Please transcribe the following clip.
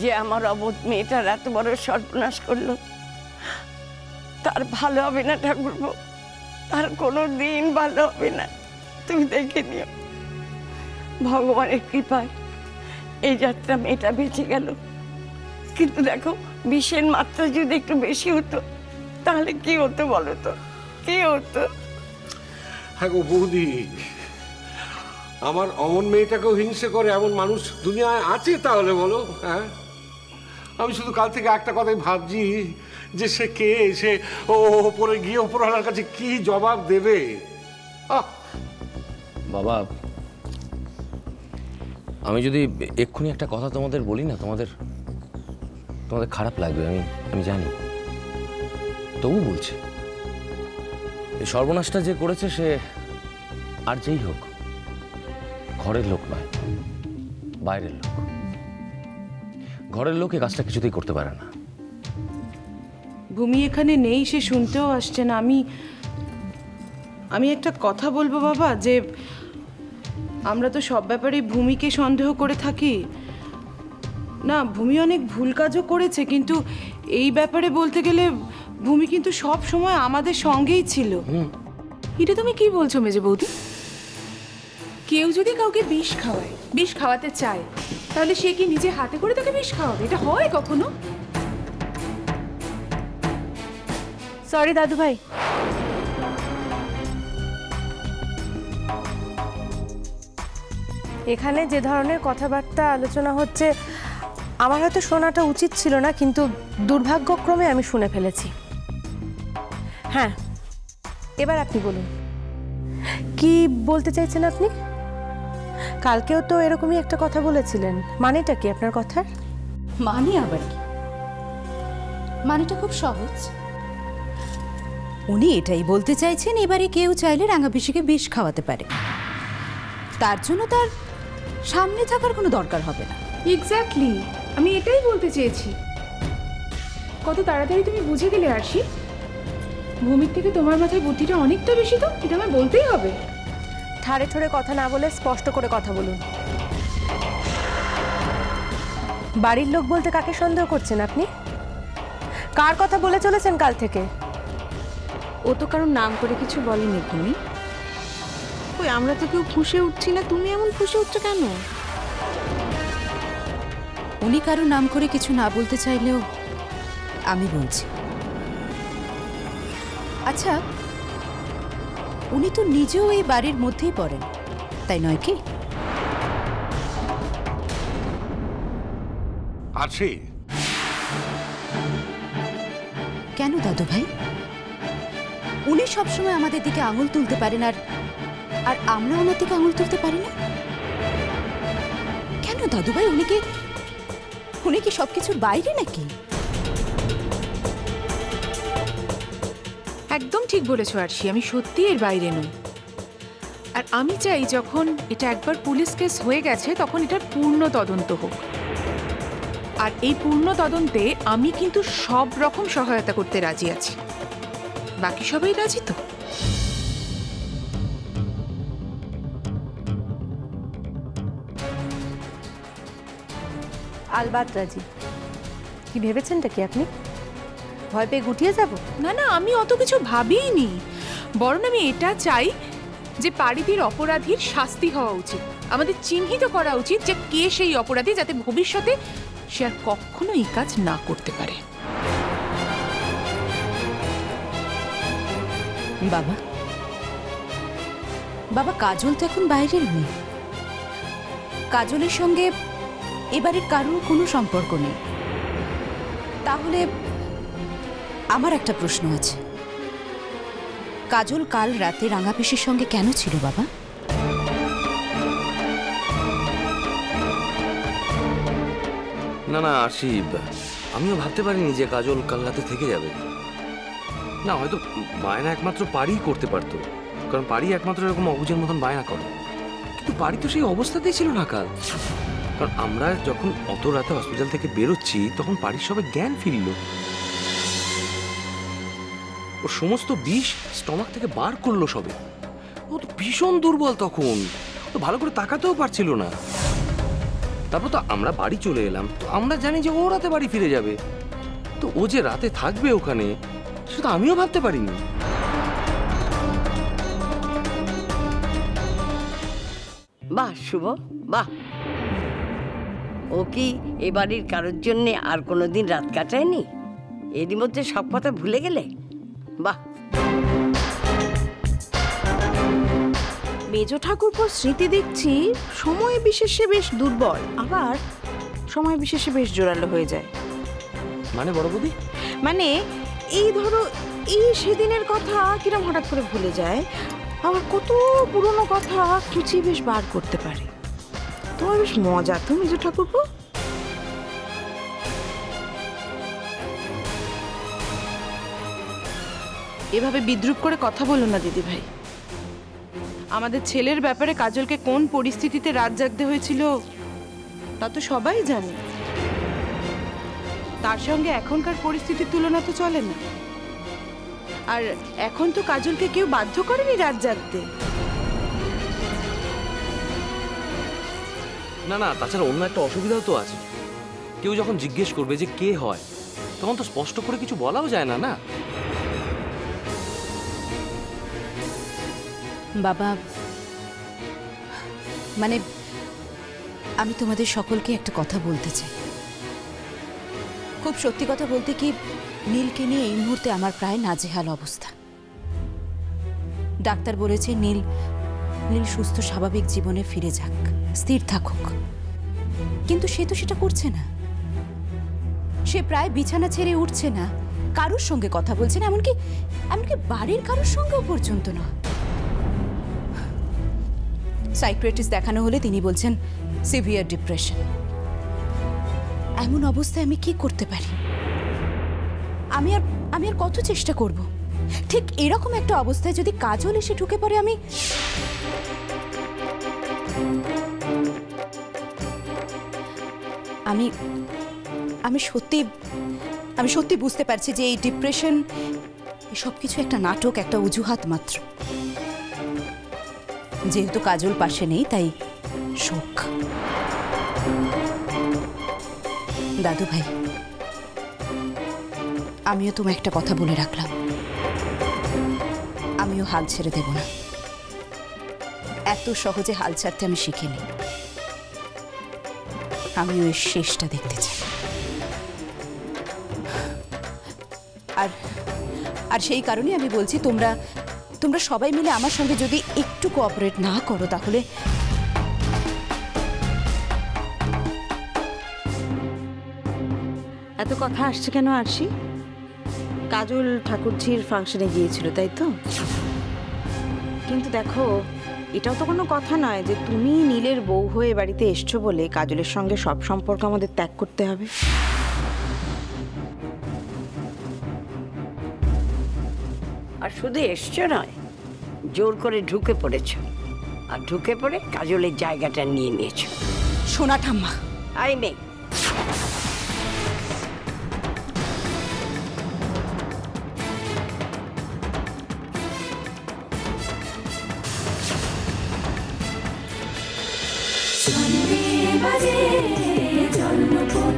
যে আমার অবোধ মেয়েটার এত বড় সর্বনাশ করলো, তার ভালো হবে না ঠাকুরপো, তার কোনো দিন ভালো হবে না। তুমি দেখে নিও, ভগবানের কৃপায় এই যাত্রা মেয়েটা বেঁচে গেল। কিন্তু দেখো, বিষের মাত্রা যদি একটু বেশি হতো তাহলে কি হতো বলো তো, কি হতো? হ্যাঁ গো বৌদি, আমার অমন মেয়েটাকেও হিংসে করে এমন মানুষ দুনিয়ায় আছে তাহলে বলো? হ্যাঁ, আমি শুধু কাল থেকে একটা কথাই ভাবছি যে সে কে, সে ওপরে গিয়ে ওপরওয়ালার কাছে কি জবাব দেবে। বাবা, আমি যদি এক্ষুনি একটা কথা তোমাদের বলি না, তোমাদের খারাপ লাগবে, আমি জানি, তবু বলছি। এই সর্বনাশটা যে করেছে সে আর যেই হোক, ঘরের লোক নয়, বাইরের লোক। ঘরের লোক এই কাজটা কিছুতেই করতে পারে না। ভূমি এখানে নেই, সে শুনতেও আসছে না। আমি একটা কথা বলবো বাবা, যে আমরা তো সব ব্যাপারেই ভূমিকে সন্দেহ করে থাকি না। ভূমি অনেক ভুল কাজও করেছে, কিন্তু এই ব্যাপারে বলতে গেলে ভূমি কিন্তু সব সময় আমাদের সঙ্গেই ছিল। এটা তুমি কি বলছো মেজে বৌদি? কেউ যদি কাউকে বিষ খাওয়ায়, বিষ খাওয়াতে চায়, তাহলে সে কি নিজে হাতে করে তাকে বিষ খাওয়াবে? এটা হয় কখনো? সরি দাদু ভাই, এখানে যে ধরনের কথাবার্তা আলোচনা হচ্ছে আমার হয়তো শোনাটা উচিত ছিল না, কিন্তু দুর্ভাগ্যক্রমে আমি শুনে ফেলেছি। হ্যাঁ, এবার আপনি বলুন, কি বলতে চাইছেন আপনি? কালকেও তো এরকমই একটা কথা বলেছিলেন, মানেটা কি আপনার কথার? মানে আবার কি? মানেটা খুব সহজ। উনি এটাই বলতে চাইছেন, এবারে কেউ চাইলে রাঙাপিসিকে বিষ খাওয়াতে পারে, তার জন্য তার সামনে থাকার কোনো দরকার হবে না। এক্স্যাক্টলি, আমি এটাই বলতে চেয়েছি। কত তাড়াতাড়ি তুমি বুঝে গেলে আরশি। ভূমির থেকে তোমার মাথায় বুদ্ধিটা অনেকটা বেশি, তো এটা আমায় বলতেই হবে। ঠাড়ে ঠোড়ে কথা না বলে স্পষ্ট করে কথা বলুন। বাড়ির লোক বলতে কাকে সন্দেহ করছেন আপনি? কার কথা বলে চলেছেন কাল থেকে? ও তো কারণ নাম করে কিছু বলেনি ভূমি। ওই আমরা তো কেউ ফুঁসে উঠছি না, তুমি এমন ফুঁসে উঠছো কেন? উনি কারো নাম করে কিছু না বলতে চাইলেও আমি বলছি। আচ্ছা, উনি তো নিজেও এই বাড়ির মধ্যেই পড়েন, তাই নয় কি? আছে। কেন দাদু ভাই? উনি সবসময় আমাদের দিকে আঙুল তুলতে পারেন, আর আমরা ওনার দিকে আঙুল তুলতে পারি না কেন দাদু ভাই? উনি কি সবকিছুর বাইরে নাকি? একদম ঠিক বলেছো আরশি, আমি সত্যি এর বাইরে নই। আর আমি চাই যখন এটা একবার পুলিশ কেস হয়ে গেছে তখন এটার পূর্ণ তদন্ত হোক। আর এই পূর্ণ তদন্তে আমি কিন্তু সব রকম সহায়তা করতে রাজি আছি। বাকি সবাই রাজি তো? আলবাত রাজি। কি ভেবেছেনটা কি আপনি? ভয় পেয়ে গুটিয়ে যাব? না না, আমি অত কিছু ভাবিইনি। বরং আমি এটা চাই যে পাড়িদির অপরাধীর শাস্তি হওয়া উচিত। আমাদের চিহ্নিত করা উচিত যে কে সেই অপরাধী, যাতে ভবিষ্যতে সে আর কখনো এই কাজ না করতে পারে। বাবা, বাবা কাজল তো এখন বাইরের মেয়ে। কাজলের সঙ্গে এবারের কারোর কোনো সম্পর্ক নেই। তাহলে আমার একটা প্রশ্ন আছে, কাজল কাল রাতে রাঙাপিসির সঙ্গে কেন ছিল বাবা? না না আরশি, আমিও ভাবতে পারিনি যে কাজল কাল রাতে থেকে যাবে। না, হয়তো বায়না একমাত্র পারিই করতে পারতো, কারণ পারি একমাত্র এরকম অবুঝের মতন বায়না করে। কিন্তু পারি তো সেই অবস্থাতেই ছিল না কাল। কারণ আমরা যখন অত রাতে হসপিটাল থেকে বেরোচ্ছি তখন পারির সবে জ্ঞান ফিরল। ওর সমস্ত বিষ স্টমাক থেকে বার করলো সবে। ও তো ভীষণ দুর্বল তখন, তো ভালো করে তাকাতেও পারছিল না। তারপর তো আমরা বাড়ি চলে এলাম, তো আমরা জানি যে ও রাতে বাড়ি ফিরে যাবে, তো ও যে রাতে থাকবে ওখানে সেটা তো আমিও ভাবতে পারিনি। বাহ শুভ, বাহ। ও কি এ বাড়ির কারোর জন্যে আর কোনোদিন রাত কাটায়নি? এরই মধ্যে সব কথা ভুলে গেলে? বাহ। মেজ ঠাকুরপোর স্মৃতি দেখছি সময় বিশেষে বেশ দুর্বল, আবার সময় বিশেষে বেশ জোরালো হয়ে যায়। মানে বড় বৌদি? মানে এই ধরো, এই সেদিনের কথা কিরম হঠাৎ করে ভুলে যায়, আবার কত পুরনো কথা খুঁচিয়ে বেশ বার করতে পারে। তোমার বেশ মজা তো মেজ ঠাকুরপো। এভাবে বিদ্রূপ করে কথা বলো না দিদি ভাই। আমাদের ছেলের ব্যাপারে কাজলকে কোন পরিস্থিতিতে রাত জাগতে হয়েছিল তা তো সবাই জানে। তার সঙ্গে এখনকার পরিস্থিতির তুলনা তো চলে না। আর এখন তো কাজলকে কেউ বাধ্য করেনি রাত জাগতে। না না, তাছাড়া অন্য একটা অসুবিধাও তো আছে। কেউ যখন জিজ্ঞেস করবে যে কে হয়, তখন তো স্পষ্ট করে কিছু বলাও যায় না। না বাবা, মানে আমি তোমাদের সকলকে একটা কথা বলতে চাই। খুব সত্যি কথা বলতে কি, নীলকে নিয়ে এই মুহূর্তে আমার প্রায় নাজেহাল অবস্থা। ডাক্তার বলেছে নীল সুস্থ স্বাভাবিক জীবনে ফিরে যাক, স্থির থাকুক, কিন্তু সে তো সেটা করছে না। সে প্রায় বিছানা ছেড়ে উঠছে না, কারোর সঙ্গে কথা বলছে না, এমনকি বাড়ির কারোর সঙ্গেও পর্যন্ত না। সাইকিয়াট্রিস্ট দেখানো হলে তিনি বলছেন সিভিয়ার ডিপ্রেশন। এমন অবস্থায় আমি কি করতে পারি? আমি আর কত চেষ্টা করব? ঠিক এরকম একটা অবস্থায় যদি কাজল এসে ঢুকে পড়ে, আমি সত্যি বুঝতে পারছি যে এই ডিপ্রেশন সবকিছু একটা নাটক, একটা অজুহাত মাত্র। যেহেতু কাজল পাশে নেই তাই শোক। দাদু ভাই, আমিও তোমায় একটা কথা বলে রাখলাম, আমিও হাল ছেড়ে দেব না। এত সহজে হাল ছাড়তে আমি শিখিনি। আমিও এর শেষটা দেখতে চাই। আর সেই কারণে আমি বলছি, তোমরা সবাই মিলে আমার সঙ্গে যদি একটু কোঅপারেট না করো, তাহলে এত কথা আসছে কেন আরশি? কাজল ঠাকুরঝির ফাংশনে গিয়েছিল তাই তো? কিন্তু দেখো, এটাও তো কোনো কথা নয় যে তুমি নীলের বউ হয়ে বাড়িতে এসছো বলে কাজলের সঙ্গে সব সম্পর্ক আমাদের ত্যাগ করতে হবে। আর শুধু এসছো নয়, জোর করে ঢুকে পড়েছ, আর ঢুকে পড়ে কাজলের জায়গাটা নিয়ে নিয়েছ। সোনা ঠাম্মা, আই মেয়ে, বাজে জন্মপথ